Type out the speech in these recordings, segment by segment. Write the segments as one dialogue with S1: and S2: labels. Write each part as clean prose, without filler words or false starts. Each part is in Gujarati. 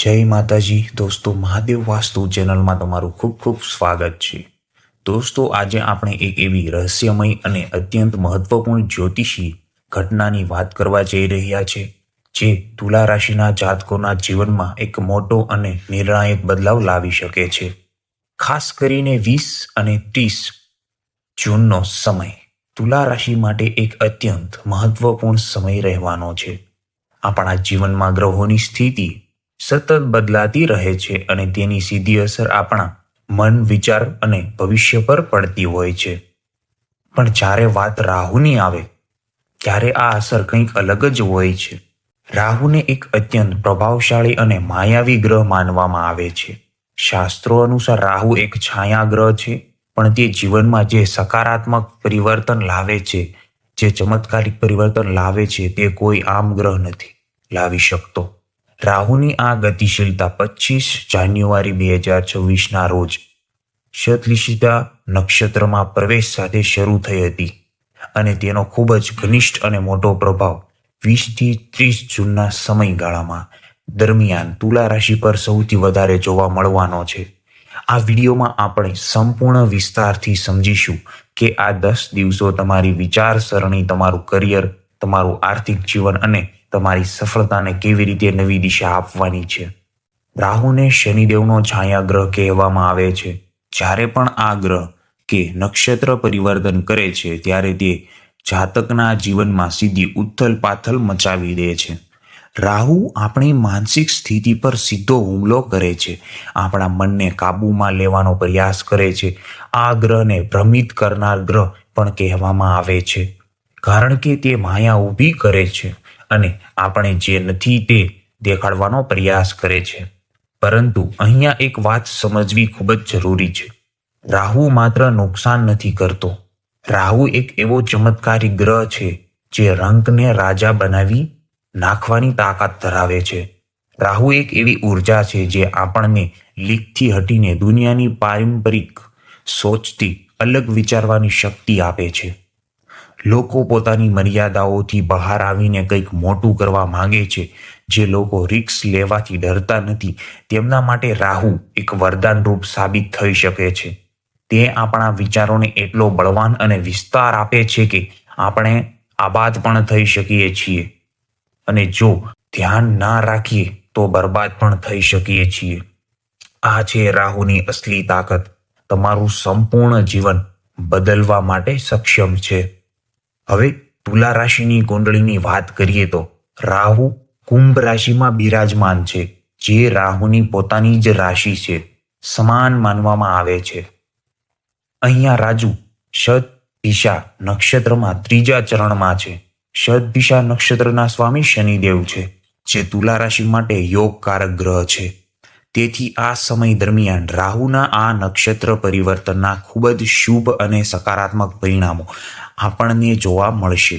S1: જય માતાજી દોસ્તો, મહાદેવ વાસ્તુ ચેનલમાં તમારું ખૂબ ખૂબ સ્વાગત છે. દોસ્તો, આજે આપણે એક એવી રહસ્યમય અને અત્યંત મહત્વપૂર્ણ જ્યોતિષી ઘટનાની વાત કરવા જઈ રહ્યા છે, જે તુલા રાશિના જાતકોના જીવનમાં એક મોટો અને નિર્ણાયક બદલાવ લાવી શકે છે. ખાસ કરીને 20 અને 30 જૂનનો સમય તુલા રાશિ માટે એક અત્યંત મહત્વપૂર્ણ સમય રહેવાનો છે. આપણા જીવનમાં ગ્રહોની સ્થિતિ સતત બદલાતી રહે છે અને તેની સીધી અસર આપણા મન, વિચાર અને ભવિષ્ય પર પડતી હોય છે. પણ જ્યારે વાત રાહુની આવે ત્યારે આ અસર કંઈક અલગ જ હોય છે. રાહુને એક અત્યંત પ્રભાવશાળી અને માયાવી ગ્રહ માનવામાં આવે છે. શાસ્ત્રો અનુસાર રાહુ એક છાયા ગ્રહ છે, પણ તે જીવનમાં જે સકારાત્મક પરિવર્તન લાવે છે, જે ચમત્કારિક પરિવર્તન લાવે છે, તે કોઈ આમ ગ્રહ નથી લાવી શકતો. રાહુની આ ગતિશીલતા 25 જાન્યુઆરી 2026ના રોજ શતલિષિતા નક્ષત્રમાં પ્રવેશ સાથે શરૂ થઈ હતી અને તેનો ખૂબ જ ઘનિષ્ઠ અને મોટો પ્રભાવ 20 થી 30 જૂનના સમયગાળામાં દરમિયાન તુલા રાશિ પર સૌથી વધારે જોવા મળવાનો છે. આ વિડીયોમાં આપણે સંપૂર્ણ વિસ્તારથી સમજીશું કે આ 10 દિવસો તમારી વિચારસરણી, તમારું કરિયર, તમારું આર્થિક જીવન અને તમારી સફળતાને કેવી રીતે નવી દિશા આપવાની છે. રાહુને શનિદેવનો છાયા ગ્રહ કહેવામાં આવે છે. જ્યારે પણ આ ગ્રહ કે નક્ષત્ર પરિવર્તન કરે છે ત્યારે તે જાતકના જીવનમાં સીધી ઉથલ-પાથલ મચાવી દે છે. રાહુ આપણી માનસિક સ્થિતિ પર સીધો હુમલો કરે છે, આપણા મનને કાબૂમાં લેવાનો પ્રયાસ કરે છે. આ ગ્રહને ભ્રમિત કરનાર ગ્રહ પણ કહેવામાં આવે છે, કારણ કે તે માયા ઊભી કરે છે અને આપણે જે નથી તે દેખાડવાનો પ્રયાસ કરે છે. પરંતુ અહીંયા એક વાત સમજવી ખૂબ જ જરૂરી છે. રાહુ માત્ર નુકસાન નથી કરતો. રાહુ એક એવો ચમત્કારી ગ્રહ છે જે રંકને રાજા બનાવી નાખવાની તાકાત ધરાવે છે. રાહુ એક એવી ઉર્જા છે જે આપણને લીકથી હટીને દુનિયાની પારંપરિક સોચથી અલગ વિચારવાની શક્તિ આપે છે. લોકો પોતાની મર્યાદાઓથી બહાર આવીને કંઈક મોટું કરવા માંગે છે. જે લોકો રિસ્ક લેવાથી ડરતા નથી, તેમના માટે રાહુ એક વરદાન રૂપ સાબિત થઈ શકે છે. તે આપણા વિચારોને એટલો બળવાન અને વિસ્તાર આપે છે કે આપણે આબાદ પણ થઈ શકીએ છીએ, અને જો ધ્યાન ના રાખીએ તો બરબાદ પણ થઈ શકીએ છીએ. આ છે રાહુની અસલી તાકાત. તમારું સંપૂર્ણ જીવન બદલવા માટે સક્ષમ છે. હવે તુલા રાશિની કુંડળીની વાત કરીએ તો રાહુ કુંભ રાશિમાં બિરાજમાન છે, જે રાહુની પોતાની જ રાશિ છે, સમાન માનવામાં આવે છે. અહીંયા રાજુ શતભિષા નક્ષત્રમાં 3જા ચરણમાં છે. શતભિષા નક્ષત્રના સ્વામી શનિદેવ છે, જે તુલા રાશિ માટે યોગકારક ગ્રહ છે. તેથી આ સમય દરમિયાન રાહુના આ નક્ષત્ર પરિવર્તનના ખૂબ જ શુભ અને સકારાત્મક પરિણામો આપણને જોવા મળશે.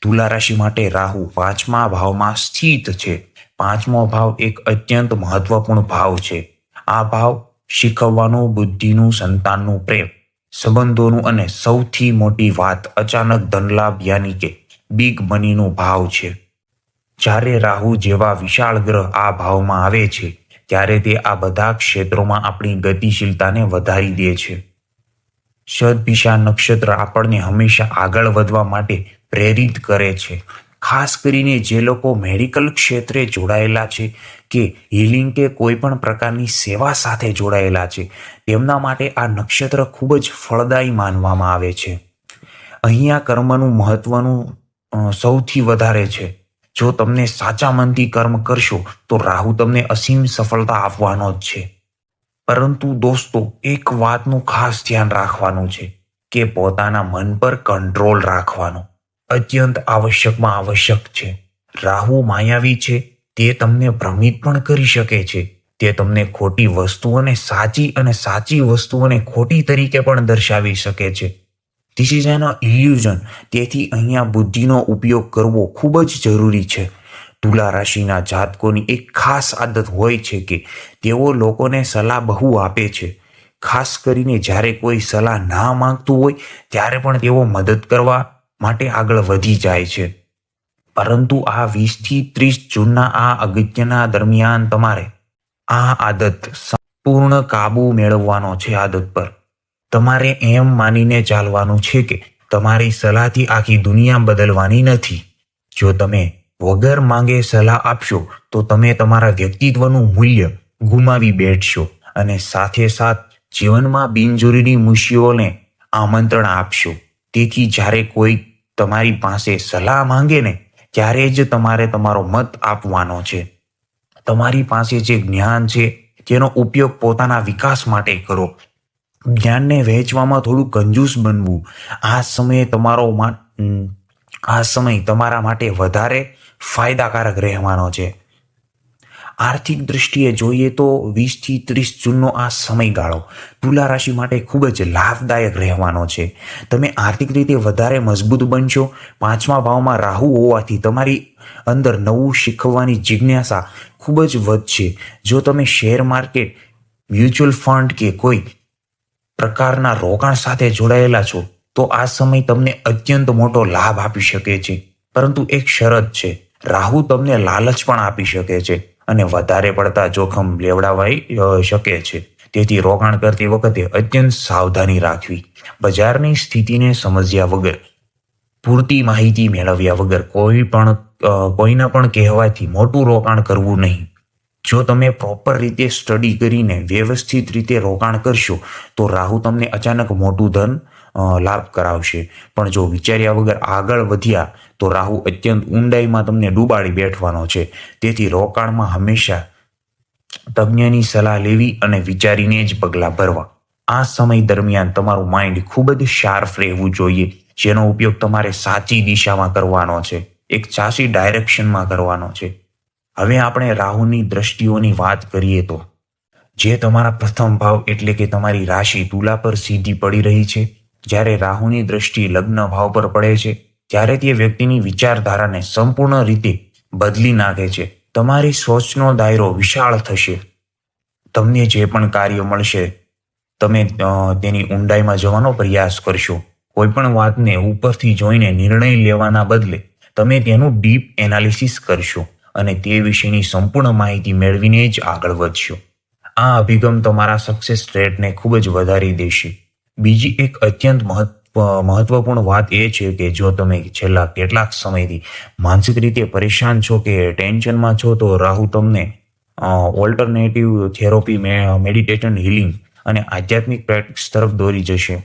S1: તુલા રાશિ માટે રાહુ 5મા ભાવમાં સ્થિત છે. 5મો ભાવ એક અત્યંત મહત્વપૂર્ણ ભાવ છે. આ ભાવ શીખવવાનું, બુદ્ધિનું, સંતાનનું પ્રેમ, સંબંધોનું અને સૌથી મોટી વાત અચાનક ધનલાભ યાની કે બિગ મનીનું ભાવ છે. જ્યારે રાહુ જેવા વિશાળ ગ્રહ આ ભાવમાં આવે છે ત્યારે તે આ બધા ક્ષેત્રોમાં આપણી ગતિશીલતાને વધારી દે છે. શતભિષા નક્ષત્ર આપણને હંમેશા આગળ વધવા માટે પ્રેરિત કરે છે. ખાસ કરીને જે લોકો મેડિકલ ક્ષેત્રે જોડાયેલા છે કે હીલિંગ કે કોઈ પણ પ્રકારની સેવા સાથે જોડાયેલા છે, તેમના માટે આ નક્ષત્ર ખૂબ જ ફળદાયી માનવામાં આવે છે. અહીંયા કર્મનું મહત્વનું સૌથી વધારે છે. જો તમને સાચા મનથી કર્મ કરશો તો રાહુ તમને અસીમ સફળતા આપવાનો જ છે. પરંતુ દોસ્તો, એક વાતનું ખાસ ધ્યાન રાખવાનું છે કે પોતાના મન પર કંટ્રોલ રાખવાનો અત્યંત આવશ્યક છે. રાહુ માયાવી છે. તે તમને ભ્રમિત પણ કરી શકે છે. તે તમને ખોટી વસ્તુઓને સાચી અને સાચી વસ્તુઓને ખોટી તરીકે પણ દર્શાવી શકે છે. This is an illusion. તેથી અહીંયા બુદ્ધિનો ઉપયોગ કરવો ખૂબ જ જરૂરી છે. તુલા રાશિના જાતકોની એક ખાસ આદત હોય છે કે તેઓ લોકોને સલાહ બહુ આપે છે. ખાસ કરીને જ્યારે કોઈ સલાહ ના માંગતું હોય ત્યારે પણ તેઓ મદદ કરવા માટે આગળ વધી જાય છે. પરંતુ આ 20 થી 30 જૂનના આ અગત્યના દરમિયાન તમારે આ આદત પૂર્ણ કાબુ મેળવવાનો છે આદત પર. તમારે એમ માનીને ચાલવાનું છે કે તમારી સલાહથી આખી દુનિયા બદલવાની નથી. જો તમે વગર માંગે સલાહ આપશો તો તમે તમારા વ્યક્તિત્વનું મૂલ્ય ગુમાવી બેઠશો અને સાથે સાથ જીવનમાં બિનજરૂરી મુશ્કેલીઓને આમંત્રણ આપશો. તેથી જ્યારે કોઈ તમારી પાસે સલાહ માંગે ને ત્યારે જ તમારે તમારો મત આપવાનો છે. તમારી પાસે જે જ્ઞાન છે તેનો ઉપયોગ પોતાના વિકાસ માટે કરો. જ્ઞાનને વહેંચવામાં થોડું કંજૂસ બનવું. આ સમય તમારા માટે વધારે ફાયદાકારક રહેવાનો છે. આર્થિક દૃષ્ટિએ જોઈએ તો 20 થી 30 જૂનનો આ સમયગાળો તુલા રાશિ માટે ખૂબ જ લાભદાયક રહેવાનો છે. તમે આર્થિક રીતે વધારે મજબૂત બનશો. 5મા ભાવમાં રાહુ હોવાથી તમારી અંદર નવું શીખવાની જિજ્ઞાસા ખૂબ જ વધશે. જો તમે શેર માર્કેટ, મ્યુચ્યુઅલ ફંડ કે કોઈ પ્રકારના રોકાણ સાથે જોડાયેલા છો તો આ સમય તમને અત્યંત મોટો લાભ આપી શકે છે. પરંતુ એક શરત છે, રાહુ તમને લાલચ પણ આપી શકે છે અને વધારે પડતા જોખમ લેવડાવાઈ શકે છે. તેથી રોકાણ કરતી વખતે અત્યંત સાવધાની રાખવી. બજારની સ્થિતિને સમજ્યા વગર, પૂરતી માહિતી મેળવ્યા વગર કોઈના પણ કહેવાથી મોટું રોકાણ કરવું નહીં. જો તમે પ્રોપર રીતે સ્ટડી કરીને વ્યવસ્થિત રીતે રોકાણ કરશો તો રાહુ તમને અચાનક મોટું ધન લાભ કરાવશે. પણ જો વિચાર્યા વગર આગળ વધ્યા તો રાહુ અત્યંત ઊંડાઈમાં તમને ડૂબાડી બેઠવાનો છે. તેથી રોકાણમાં હંમેશા તજ્ઞની સલાહ લેવી અને વિચારીને જ પગલાં ભરવા. આ સમય દરમિયાન તમારું માઇન્ડ ખૂબ જ શાર્પ રહેવું જોઈએ, જેનો ઉપયોગ તમારે સાચી દિશામાં કરવાનો છે, એક સાચી ડાયરેક્શનમાં કરવાનો છે. હવે આપણે રાહુની દ્રષ્ટિઓની વાત કરીએ તો જે તમારા પ્રથમ ભાવ એટલે કે તમારી રાશિ તુલા પર સીધી પડી રહી છે. જ્યારે રાહુની દ્રષ્ટિ લગ્ન ભાવ પર પડે છે ત્યારે તે વ્યક્તિની વિચારધારાને સંપૂર્ણ રીતે બદલી નાખે છે. તમારી સોચનો દાયરો વિશાળ થશે. તમને જે પણ કાર્ય મળશે તમે તેની ઊંડાઈમાં જવાનો પ્રયાસ કરશો. કોઈ પણ વાતને ઉપરથી જોઈને નિર્ણય લેવાના બદલે તમે તેનું ડીપ એનાલિસિસ કરશો અને તે વિશેની સંપૂર્ણ માહિતી મેળવીને જ આગળ વધશો. આ અભિગમ તમારા સક્સેસ રેટને ખૂબ જ વધારી દેશે. બીજી એક અત્યંત મહત્વપૂર્ણ વાત એ છે કે જો તમે છેલ્લા કેટલાક સમયથી માનસિક રીતે પરેશાન છો કે ટેન્શનમાં છો તો રાહુ તમને ઓલ્ટરનેટિવ થેરાપી, મેડિટેશન, હિલિંગ અને આધ્યાત્મિક પ્રેક્ટિસ તરફ દોરી જશે.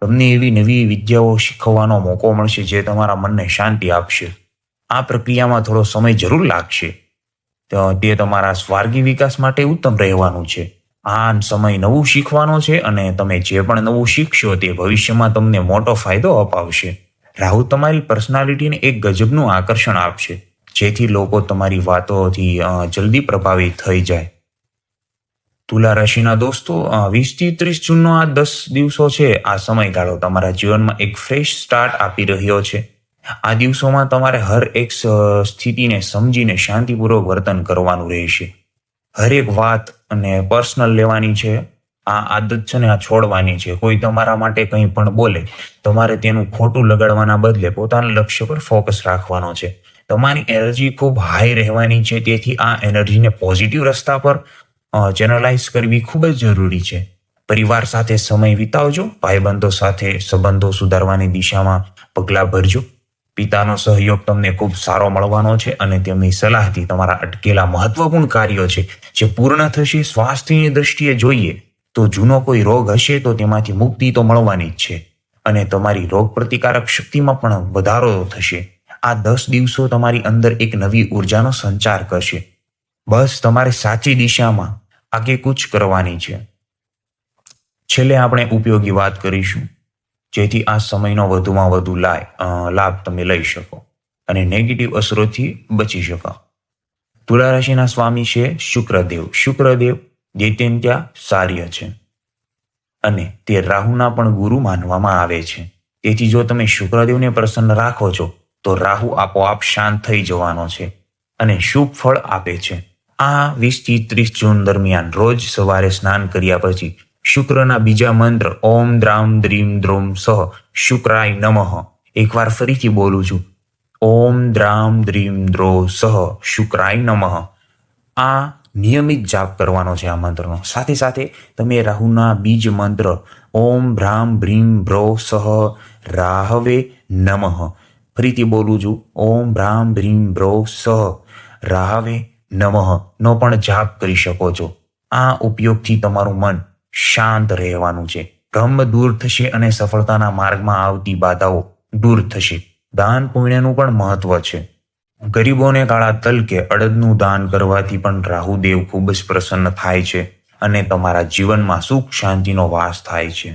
S1: તમને એવી નવી વિદ્યાઓ શીખવવાનો મોકો મળશે જે તમારા મનને શાંતિ આપશે. આ પ્રક્રિયામાં થોડો સમય જરૂર લાગશે. તે તમારા સ્વાર્ગી વિકાસ માટે ઉત્તમ રહેવાનું છે. આ સમય નવું શીખવાનો છે અને તમે જે પણ નવું શીખશો તે ભવિષ્યમાં તમને મોટો ફાયદો અપાવશે. રાહુ તમારી પર્સનાલિટીને એક ગજબનું આકર્ષણ આપશે, જેથી લોકો તમારી વાતોથી જલ્દી પ્રભાવિત થઈ જાય. તુલા રાશિના દોસ્તો, 20 થી 30 જૂનનો આ 10 દિવસો છે. આ સમયગાળો તમારા જીવનમાં એક ફ્રેશ સ્ટાર્ટ આપી રહ્યો છે. આ દિવસોમાં તમારે હર એક સ્થિતિને સમજીને શાંતિપૂર્વક વર્તન કરવાનું રહેશે. હરેક વાત અને પર્સનલ લેવાની છે. આ આદત છે ને આ છોડવાની છે. કોઈ તમારા માટે કંઈ પણ બોલે, તમારે તેનું ખોટું લગાડવાના બદલે પોતાના લક્ષ્ય પર ફોકસ રાખવાનો છે. તમારી એનર્જી ખૂબ હાઈ રહેવાની છે. તેથી આ એનર્જીને પોઝિટિવ રસ્તા પર ચેનલાઇઝ કરવી ખૂબ જ જરૂરી છે. પરિવાર સાથે સમય વિતાવજો. ભાઈબંધો સાથે સંબંધો સુધારવાની દિશામાં પગલાં ભરજો. પિતાનો સહયોગ તમને ખૂબ સારો મળવાનો છે અને તેમની સલાહથી તમારા અટકેલા મહત્વપૂર્ણ કાર્યો છે જે પૂર્ણ થશે. સ્વાસ્થ્યની દ્રષ્ટિએ જોઈએ તો જૂનો કોઈ રોગ હશે તો તેમાંથી મુક્તિ તો મળવાની જ છે અને તમારી રોગ પ્રતિકારક શક્તિમાં પણ વધારો થશે. આ 10 દિવસો તમારી અંદર એક નવી ઉર્જાનો સંચાર કરશે. બસ તમારે સાચી દિશામાં આગેકૂચ કરવાની છે. છેલ્લે આપણે ઉપયોગી વાત કરીશું જેથી આ સમયનો વધુમાં વધુ લાભ તમે લઈ શકો અને નેગેટિવ અસરોથી બચી શકો. તુલા રાશિના સ્વામી છે શુક્રદેવ. શુક્રદેવ દૈત્ય સાર્ય છે અને તે રાહુના પણ ગુરુ માનવામાં આવે છે. તેથી જો તમે શુક્રદેવને પ્રસન્ન રાખો છો તો રાહુ આપોઆપ શાંત થઈ જવાનો છે અને શુભ ફળ આપે છે. આ 20 થી 30 જૂન દરમિયાન રોજ સવારે સ્નાન કર્યા પછી શુક્રના બીજા મંત્ર ઓમ દ્રામ દ્રીમ દ્રોમ સહ શુક્રાય નમઃ, એકવાર ફરીથી બોલું છું, ઓમ દ્રામ દ્રીમ દ્રો સહ શુક્રાય નમઃ. આ નિયમિત જાપ કરવાનો છે આ મંત્રનો. સાથે સાથે તમે રાહુના બીજ મંત્ર ઓમ ભ્રામ ભ્રીમ ભ્રો સહ રાહવે નમઃ, ફરીથી બોલું છું, ઓમ ભ્રામ ભ્રીમ ભ્રો સહ રાહવે નમઃ નો પણ જાપ કરી શકો છો. આ ઉપયોગથી તમારું મન શાંત રહેવાનું છે, ભ્રમ દૂર થશે અને સફળતાના માર્ગમાં આવતી બાધાઓ દૂર થશે. દાન પુણ્યનું પણ મહત્વ છે. ગરીબોને કાળા તલ કે અડદનું દાન કરવાથી પણ રાહુદેવ ખૂબ જ પ્રસન્ન થાય છે અને તમારા જીવનમાં સુખ શાંતિનો વાસ થાય છે.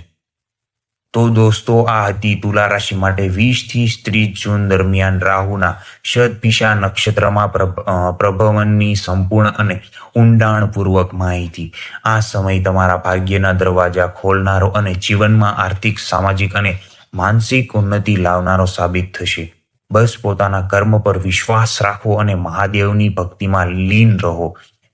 S1: તો દોસ્તો, આ હતી તુલા રાશિ માટે 20 થી 30 જૂન દરમિયાન રાહુના શતભિષા નક્ષત્રમાં પ્રભવનની સંપૂર્ણ અને ઊંડાણપૂર્વક માહિતી. આ સમય તમારા ભાગ્યના દરવાજા ખોલનારો અને જીવનમાં આર્થિક, સામાજિક અને માનસિક ઉન્નતિ લાવનારો સાબિત થશે. બસ પોતાના કર્મ પર વિશ્વાસ રાખો અને મહાદેવની ભક્તિમાં લીન રહો.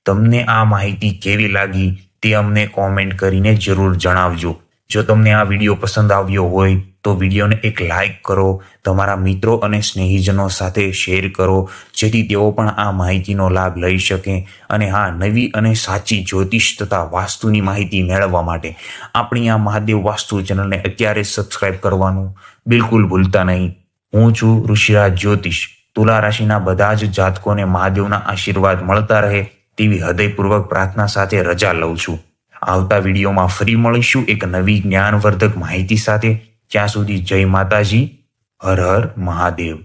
S1: તમને આ માહિતી કેવી લાગી તે અમને કોમેન્ટ કરીને જરૂર જણાવજો. જો તમને આ વિડીયો પસંદ આવ્યો હોય તો વિડીયોને એક લાઈક કરો, તમારા મિત્રો અને સ્નેહીજનો સાથે શેર કરો, જેથી તેઓ પણ આ માહિતીનો લાભ લઈ શકે. અને હા, નવી અને સાચી જ્યોતિષ તથા વાસ્તુની માહિતી મેળવવા માટે આપણી આ મહાદેવ વાસ્તુ ચેનલને અત્યારે સબસ્ક્રાઇબ કરવાનું બિલકુલ ભૂલતા નહીં. હું છું ઋષિરાજ જ્યોતિષ. તુલા રાશિના બધા જ જાતકોને મહાદેવના આશીર્વાદ મળતા રહે તેવી હૃદયપૂર્વક પ્રાર્થના સાથે રજા લઉં છું. આવતા વિડીયોમાં ફરી મળીશું એક નવી જ્ઞાનવર્ધક માહિતી સાથે. ત્યાં સુધી જય માતાજી, હર હર મહાદેવ.